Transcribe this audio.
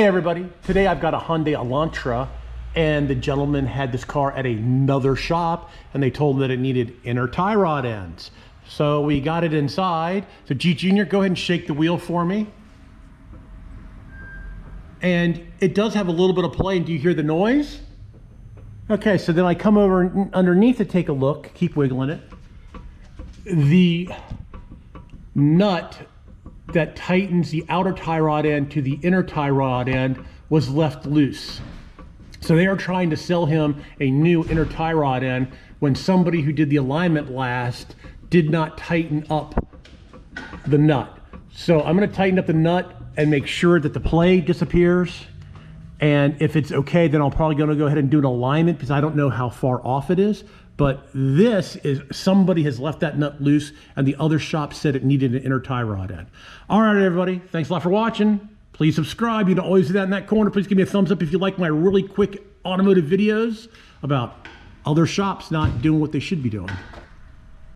Hey everybody, today I've got a Hyundai Elantra and the gentleman had this car at another shop and they told him that it needed inner tie rod ends. So we got it inside. So G Junior, go ahead and shake the wheel for me. And it does have a little bit of play. And do you hear the noise? Okay, so then I come over underneath to take a look, keep wiggling it. The nut that tightens the outer tie rod end to the inner tie rod end was left loose. So they are trying to sell him a new inner tie rod end when somebody who did the alignment last did not tighten up the nut. So I'm going to tighten up the nut and make sure that the play disappears. And if it's okay, then I'll probably going to go ahead and do an alignment because I don't know how far off it is. But this is, somebody has left that nut loose and the other shop said it needed an inner tie rod end. All right, everybody. Thanks a lot for watching. Please subscribe. You can always do that in that corner. Please give me a thumbs up if you like my really quick automotive videos about other shops not doing what they should be doing.